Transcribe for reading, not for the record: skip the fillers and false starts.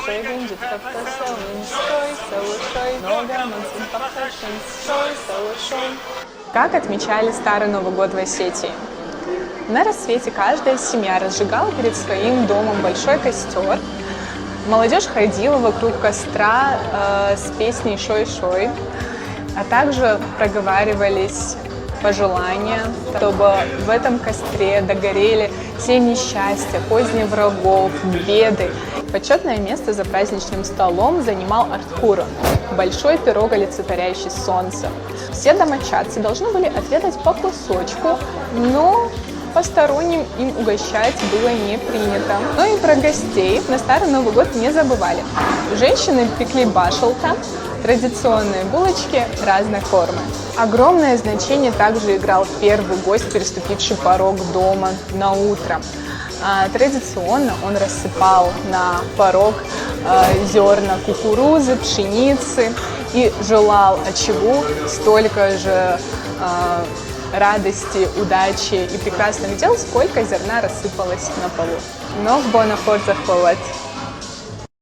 большой винжит, как-то солнышкой, много Как отмечали Старый Новый год в Осетии? На рассвете каждая семья разжигала перед своим домом большой костер. Молодежь ходила вокруг костра с песней «Шой-шой», а также проговаривались пожелания, чтобы в этом костре догорели все несчастья, козни врагов, беды. Почетное место за праздничным столом занимал Арткура – большой пирог, олицетворяющий солнце. Все домочадцы должны были отведать по кусочку, но посторонним им угощать было не принято. Но и про гостей на Старый Новый год не забывали. Женщины пекли башалта, традиционные булочки разной формы. Огромное значение также играл первый гость, переступивший порог дома на утро. Традиционно он рассыпал на порог зерна кукурузы, пшеницы и желал очагу столько же радости, удачи и прекрасных дел, сколько зерна рассыпалось на полу. Но бона форца хвалать.